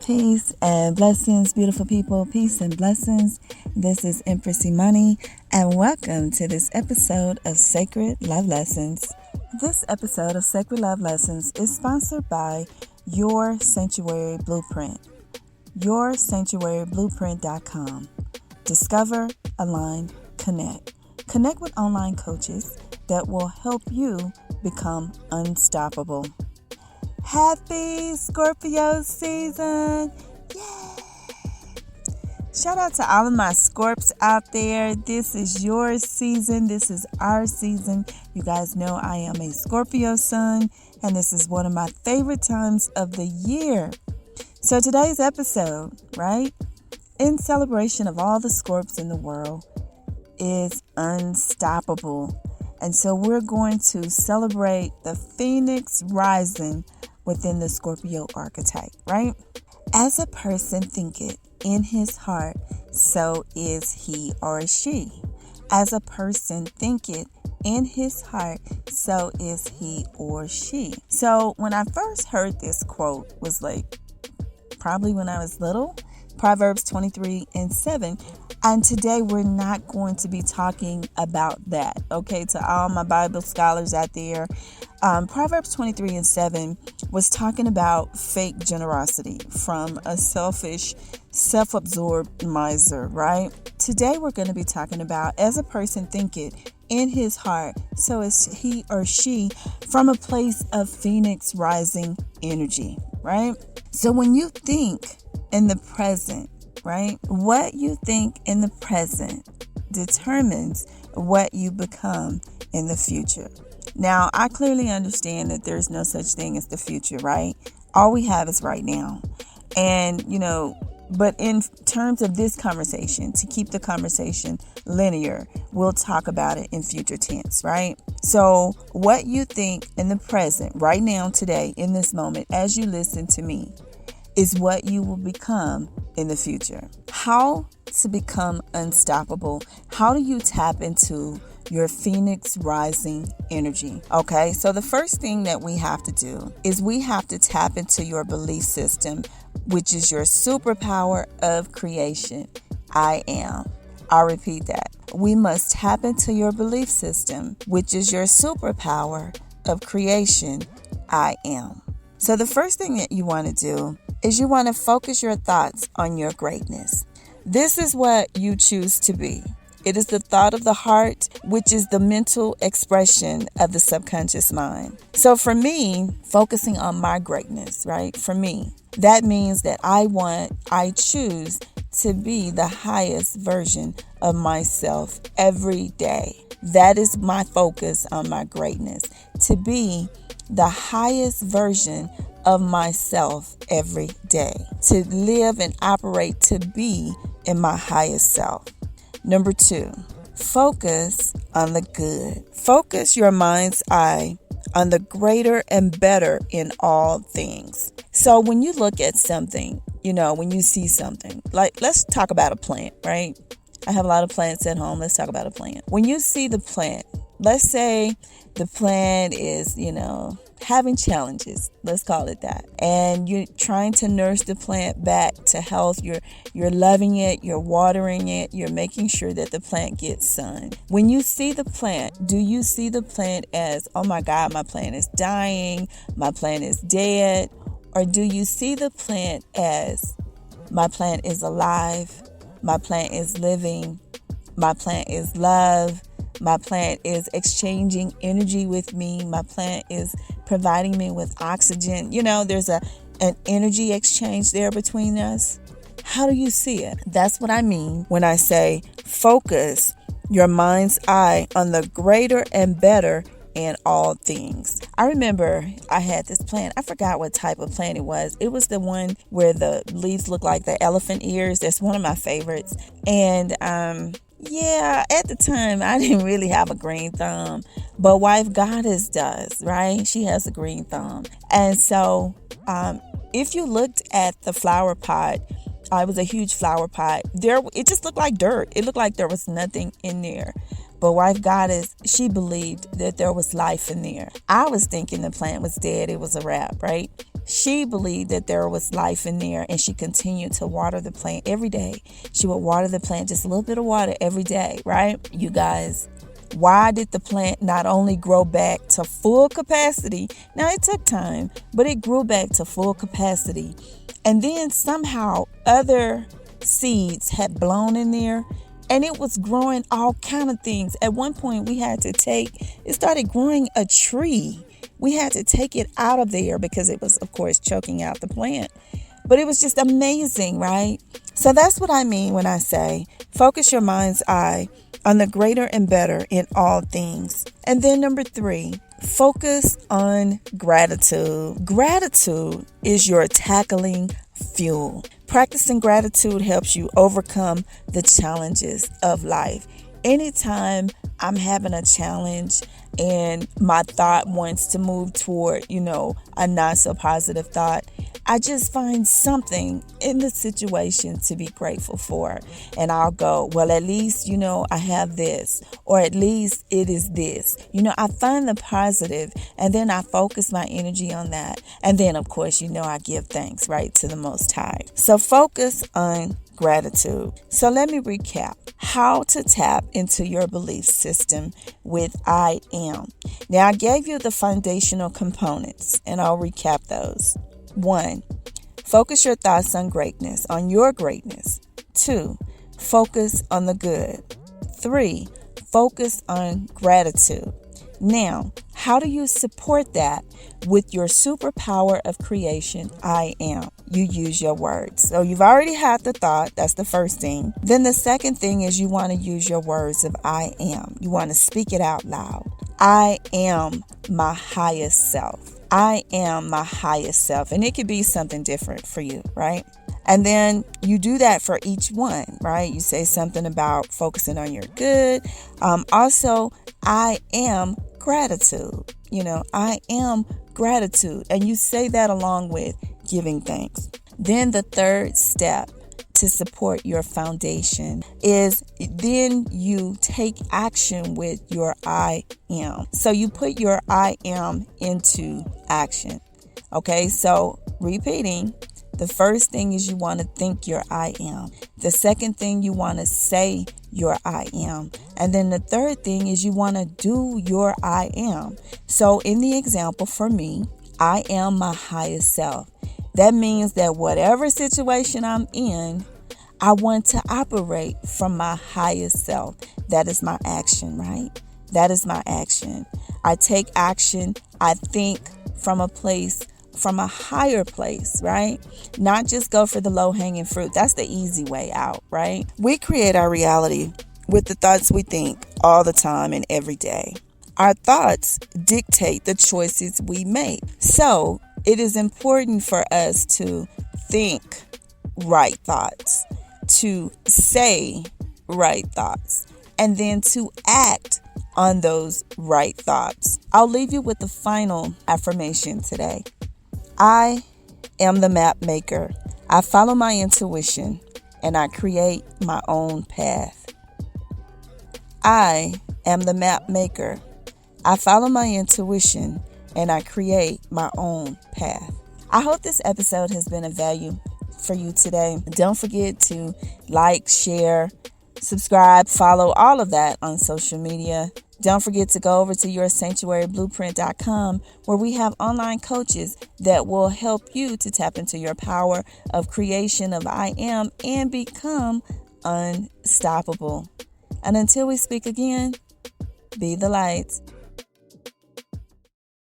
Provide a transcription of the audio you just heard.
Peace and blessings, beautiful people. Peace and blessings. This is Empress Imani, and welcome to this episode of Sacred Love Lessons. This episode of Sacred Love Lessons is sponsored by Your Sanctuary Blueprint. YourSanctuaryBlueprint.com. Discover, align, connect. Connect with online coaches that will help you become unstoppable. Happy Scorpio season! Yay! Shout out to all of my Scorps out there. This is your season. This is our season. You guys know I am a Scorpio sun, and this is one of my favorite times of the year. So today's episode, right, in celebration of all the Scorps in the world, is unstoppable. And so we're going to celebrate the Phoenix rising within the Scorpio archetype, right? As a person thinketh in his heart, so is he or she. As a person thinketh in his heart, so is he or she. So when I first heard this quote was like probably when I was little, Proverbs 23:7. And today we're not going to be talking about that. Okay, to all my Bible scholars out there, Proverbs 23:7 was talking about fake generosity from a selfish, self-absorbed miser, right? Today we're going to be talking about as a person thinketh in his heart, so is he or she, from a place of Phoenix rising energy, right? So when you think in the present, right, what you think in the present determines what you become in the future. Now, I clearly understand that there's no such thing as the future, right? All we have is right now. And, but in terms of this conversation, to keep the conversation linear, we'll talk about it in future tense, right? So what you think in the present, right now, today, in this moment, as you listen to me, is what you will become in the future. How to become unstoppable? How do you tap into your Phoenix rising energy? Okay, so the first thing that we have to do is we have to tap into your belief system, which is your superpower of creation. I am. I'll repeat that. We must tap into your belief system, which is your superpower of creation. I am. So the first thing that you want to do is you want to focus your thoughts on your greatness. This is what you choose to be. It is the thought of the heart, which is the mental expression of the subconscious mind. So for me, focusing on my greatness, right? For me, that means that I choose to be the highest version of myself every day. That is my focus on my greatness, to be the highest version of myself every day, to live and operate to be in my highest self. Number 2, focus on the good. Focus your mind's eye on the greater and better in all things. So when you look at something, when you see something, like let's talk about a plant, right? I have a lot of plants at home. Let's talk about a plant. When you see the plant, let's say the plant is, having challenges, let's call it that. And you're trying to nurse the plant back to health. You're loving it, you're watering it, you're making sure that the plant gets sun. When you see the plant, do you see the plant as, oh my God, my plant is dying, my plant is dead? Or do you see the plant as, my plant is alive, my plant is living, my plant is love, my plant is exchanging energy with me, my plant is providing me with oxygen? There's an energy exchange there between us. How do you see it? That's what I mean when I say focus your mind's eye on the greater and better in all things. I remember I had this plant. I forgot what type of plant it was. It was the one where the leaves look like the elephant ears. That's one of my favorites. And at the time, I didn't really have a green thumb, but wife Goddess does, right? She has a green thumb. And so if you looked at the flower pot, it was a huge flower pot. It just looked like dirt. It looked like there was nothing in there. But wife Goddess, she believed that there was life in there. I was thinking the plant was dead. It was a wrap, right? She believed that there was life in there, and she continued to water the plant every day. She would water the plant, just a little bit of water every day, right? You guys, why did the plant not only grow back to full capacity? Now, it took time, but it grew back to full capacity. And then somehow other seeds had blown in there, and it was growing all kind of things. At one point, it started growing a tree. We had to take it out of there because it was, of course, choking out the plant. But it was just amazing, right? So that's what I mean when I say, focus your mind's eye on the greater and better in all things. And then number 3, focus on gratitude. Gratitude is your tackling fuel. Practicing gratitude helps you overcome the challenges of life. Anytime I'm having a challenge and my thought wants to move toward, a not so positive thought, I just find something in the situation to be grateful for. And I'll go, well, at least, I have this, or at least it is this. I find the positive, and then I focus my energy on that. And then, of course, I give thanks, right, to the Most High. So focus on gratitude. So let me recap how to tap into your belief system with I am. Now, I gave you the foundational components, and I'll recap those. 1, focus your thoughts on greatness, on your greatness. 2, focus on the good. 3, focus on gratitude. Now, how do you support that with your superpower of creation, I am? You use your words. So you've already had the thought. That's the first thing. Then the second thing is you want to use your words of I am. You want to speak it out loud. I am my highest self. I am my highest self. And it could be something different for you, right? And then you do that for each one, right? You say something about focusing on your good. Also, I am gratitude. I am gratitude. And you say that along with giving thanks. Then the third step to support your foundation is then you take action with your I am. So you put your I am into action. Okay, so repeating, the first thing is you want to think your I am. The second thing, you want to say your I am. And then the third thing is you want to do your I am. So in the example for me, I am my highest self. That means that whatever situation I'm in, I want to operate from my highest self. That is my action, right? That is my action. I take action. I think from a higher place, right? Not just go for the low-hanging fruit. That's the easy way out, right? We create our reality with the thoughts we think all the time and every day. Our thoughts dictate the choices we make. So it is important for us to think right thoughts, to say right thoughts, and then to act on those right thoughts. I'll leave you with the final affirmation today. I am the map maker. I follow my intuition and I create my own path. I am the map maker. I follow my intuition and I create my own path. I hope this episode has been of value for you today. Don't forget to like, share, subscribe, follow, all of that on social media. Don't forget to go over to yoursanctuaryblueprint.com, where we have online coaches that will help you to tap into your power of creation of I am and become unstoppable. And until we speak again, be the light.